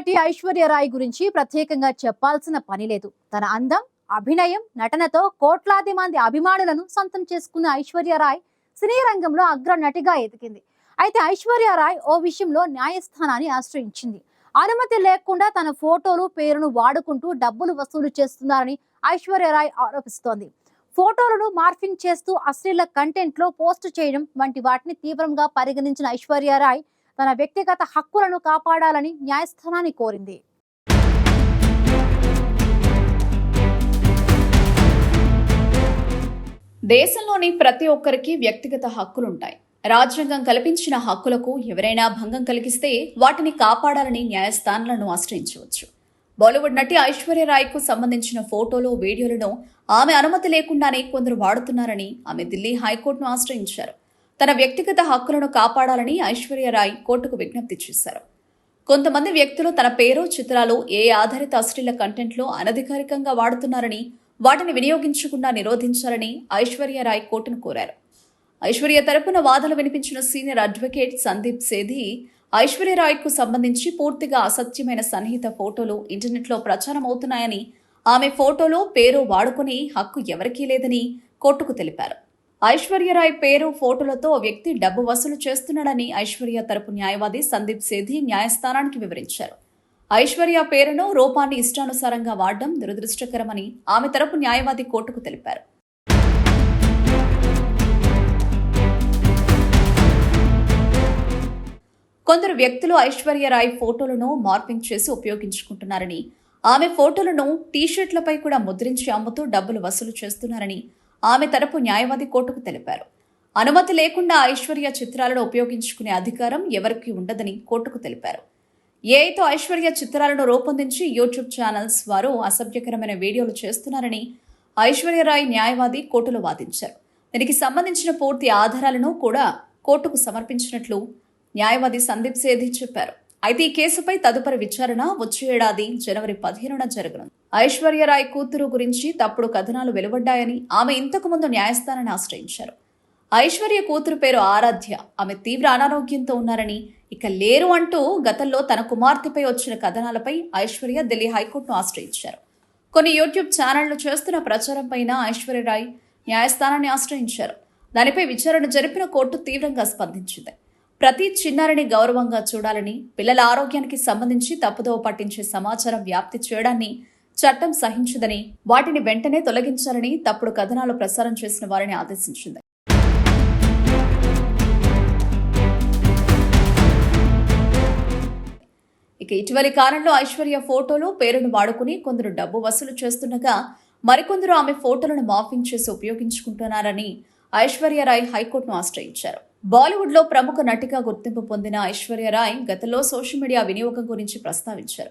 నటి ఐశ్వర్య రాయ్ గురించి ప్రత్యేకంగా చెప్పాల్సిన పని లేదు. తన అందం, అభినయం, నటనతో కోట్లాది మంది అభిమానులను సొంతం చేసుకున్న ఐశ్వర్య రాయ్ సినీ రంగంలో అగ్ర నటిగా ఎదిగింది. అయితే ఐశ్వర్య రాయ్ ఓ విషయంలో న్యాయస్థానాన్ని ఆశ్రయించింది. అనుమతి లేకుండా తన ఫోటోలు, పేరును వాడుకుంటూ డబ్బులు వసూలు చేస్తున్నారని ఐశ్వర్య రాయ్ ఆరోపిస్తోంది. ఫోటోలను మార్ఫింగ్ చేస్తూ అశ్లీల కంటెంట్ లో పోస్ట్ చేయడం వంటి వాటిని తీవ్రంగా పరిగణించిన ఐశ్వర్య రాయ్ తన వ్యక్తిగత హక్కులను కాపాడాలని న్యాయస్థానాన్ని కోరింది. దేశంలోని ప్రతి ఒక్కరికి వ్యక్తిగత హక్కులుంటాయి. రాజ్యాంగం కల్పించిన హక్కులకు ఎవరైనా భంగం కలిగిస్తే వాటిని కాపాడాలని న్యాయస్థానాలను ఆశ్రయించవచ్చు. బాలీవుడ్ నటి ఐశ్వర్య రాయ్కు సంబంధించిన ఫోటోలు, వీడియోలను ఆమె అనుమతి లేకుండానే కొందరు వాడుతున్నారని ఆమె ఢిల్లీ హైకోర్టును ఆశ్రయించారు. తన వ్యక్తిగత హక్కులను కాపాడాలని ఐశ్వర్య రాయ్ కోర్టుకు విజ్ఞప్తి చేశారు. కొంతమంది వ్యక్తులు తన పేరు, చిత్రాలు ఏ ఆధారిత అశ్లీల కంటెంట్లో అనధికారికంగా వాడుతున్నారని, వాటిని వినియోగించకుండా నిరోధించాలని ఐశ్వర్య రాయ్ కోర్టును కోరారు. ఐశ్వర్య తరపున వాదనలు వినిపించిన సీనియర్ అడ్వకేట్ సందీప్ సేధి ఐశ్వర్య రాయ్కు సంబంధించి పూర్తిగా అసత్యమైన సన్నిహిత ఫోటోలు ఇంటర్నెట్లో ప్రచారం అవుతున్నాయని, ఆమె ఫోటోలో, పేరు వాడుకునే హక్కు ఎవరికీ లేదని కోర్టుకు తెలిపారు. ఐశ్వర్య రాయ్ పేరు, ఫోటోలతో ఓ వ్యక్తి డబ్బు వసూలు చేస్తున్నాడని ఐశ్వర్య తరపు న్యాయవాది సందీప్ సేధి న్యాయస్థానానికి వివరించారు. ఐశ్వర్య పేరును, రూపాన్ని ఇష్టానుసారంగా వాడడం దురదృష్టకరమని ఆమె తరపు న్యాయవాది కోర్టుకు తెలిపారు. కొందరు వ్యక్తులు ఐశ్వర్య రాయ్ ఫోటోలను మార్పింగ్ చేసి ఉపయోగించుకుంటున్నారని, ఆమె ఫోటోలను టీషర్ట్లపై కూడా ముద్రించి అమ్ముతూ డబ్బులు వసూలు చేస్తున్నారని ఆమె తరపు న్యాయవాది కోర్టుకు తెలిపారు. అనుమతి లేకుండా ఐశ్వర్య చిత్రాలను ఉపయోగించుకునే అధికారం ఎవరికీ ఉండదని కోర్టుకు తెలిపారు. ఏఐతో ఐశ్వర్య చిత్రాలను రూపొందించి యూట్యూబ్ ఛానల్స్ వారు అసభ్యకరమైన వీడియోలు చేస్తున్నారని ఐశ్వర్య రాయ్ న్యాయవాది కోర్టులో వాదించారు. దీనికి సంబంధించిన పూర్తి ఆధారాలను కూడా కోర్టుకు సమర్పించినట్లు న్యాయవాది సందీప్ సేధి చెప్పారు. అయితే ఈ కేసుపై తదుపరి విచారణ వచ్చే ఏడాది జనవరి 15న జరగనుంది. ఐశ్వర్య రాయ్ కూతురు గురించి తప్పుడు కథనాలు వెలువడ్డాయని ఆమె ఇంతకు ముందు న్యాయస్థానాన్ని ఆశ్రయించారు. ఐశ్వర్య కూతురు పేరు ఆరాధ్య. ఆమె తీవ్ర అనారోగ్యంతో ఉన్నారని, ఇక లేరు అంటూ గతంలో తన కుమార్తెపై వచ్చిన కథనాలపై ఐశ్వర్య ఢిల్లీ హైకోర్టును ఆశ్రయించారు. కొన్ని యూట్యూబ్ ఛానళ్లు చేస్తున్న ప్రచారంపైన ఐశ్వర్య రాయ్ న్యాయస్థానాన్ని ఆశ్రయించారు. దానిపై విచారణ జరిపిన కోర్టు తీవ్రంగా స్పందించింది. ప్రతి చిన్నారిని గౌరవంగా చూడాలని, పిల్లల ఆరోగ్యానికి సంబంధించి తప్పుదోవ పట్టించే సమాచారం వ్యాప్తి చేయడాన్ని చట్టం సహించదని, వాటిని వెంటనే తొలగించాలని తప్పుడు కథనాలు ప్రసారం చేసిన వారిని ఆదేశించింది. ఇక ఇటీవలి కాలంలో ఐశ్వర్య ఫోటోలు, పేరును వాడుకుని కొందరు డబ్బు వసూలు చేస్తుండగా మరికొందరు ఆమె ఫోటోలను మార్ఫింగ్ చేసి ఉపయోగించుకుంటున్నారని ఐశ్వర్య రాయ్ హైకోర్టును ఆశ్రయించారు. బాలీవుడ్ లో ప్రముఖ నటిగా గుర్తింపు పొందిన ఐశ్వర్య రాయ్ గతంలో సోషల్ మీడియా వినియోగం గురించి ప్రస్తావించారు.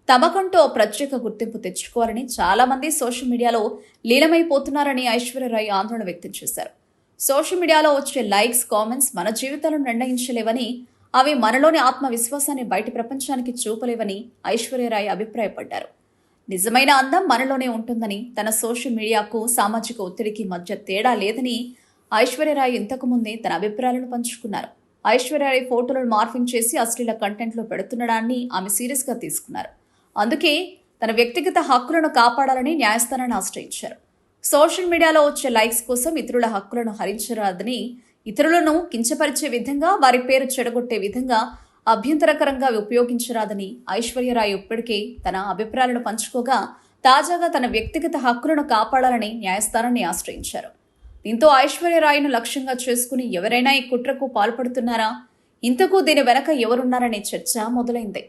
తమకంటూ ప్రత్యేక గుర్తింపు తెచ్చుకోవాలని చాలా మంది సోషల్ మీడియాలో లీనమైపోతున్నారని ఐశ్వర్య రాయ్ ఆందోళన వ్యక్తం చేశారు. సోషల్ మీడియాలో వచ్చే లైక్స్, కామెంట్స్ మన జీవితాలను నిర్ణయించలేవని, అవి మనలోని ఆత్మవిశ్వాసాన్ని బయటి ప్రపంచానికి చూపలేవని ఐశ్వర్య రాయ్ అభిప్రాయపడ్డారు. నిజమైన అందం మనలోనే ఉంటుందని, తన సోషల్ మీడియాకు సామాజిక ఒత్తిడికి మధ్య తేడా లేదని ఐశ్వర్య రాయ్ ఇంతకు ముందే తన అభిప్రాయాలను పంచుకున్నారు. ఐశ్వర్య రాయ్ ఫోటోలను మార్ఫింగ్ చేసి అశ్లీల కంటెంట్లో పెడుతుండడాన్ని ఆమె సీరియస్ గా తీసుకున్నారు. అందుకే తన వ్యక్తిగత హక్కులను కాపాడాలని న్యాయస్థానాన్ని ఆశ్రయించారు. సోషల్ మీడియాలో వచ్చే లైక్స్ కోసం ఇతరుల హక్కులను హరించరాదని, ఇతరులను కించపరిచే విధంగా, వారి పేరు చెడగొట్టే విధంగా అభ్యంతరకరంగా ఉపయోగించరాదని ఐశ్వర్య రాయ్ ఇప్పటికే తన అభిప్రాయాలను పంచుకోగా, తాజాగా తన వ్యక్తిగత హక్కులను కాపాడాలని న్యాయస్థానాన్ని ఆశ్రయించారు. దీంతో ఐశ్వర్య రాయ్ను లక్ష్యంగా చేసుకుని ఎవరైనా ఈ కుట్రకు పాల్పడుతున్నారా, ఇంతకు దీని వెనక ఎవరున్నారనే చర్చ మొదలైంది.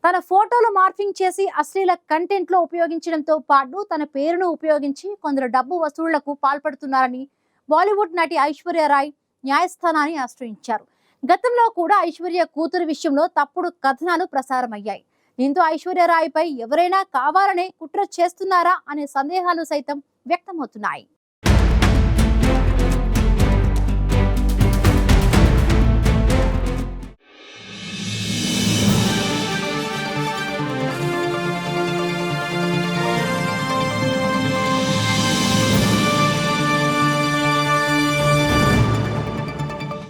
తన ఫోటోలు మార్ఫింగ్ చేసి అశ్లీల కంటెంట్ లో ఉపయోగించడంతో పాటు తన పేరును ఉపయోగించి కొందరు డబ్బు వసూళ్లకు పాల్పడుతున్నారని బాలీవుడ్ నటి ఐశ్వర్య రాయ్ న్యాయస్థానాన్ని ఆశ్రయించారు. గతంలో కూడా ఐశ్వర్య కూతురు విషయంలో తప్పుడు కథనాలు ప్రసారమయ్యాయి. దీంతో ఐశ్వర్య రాయ్ పై ఎవరైనా కావాలనే కుట్ర చేస్తున్నారా అనే సందేహాలు సైతం వ్యక్తమవుతున్నాయి.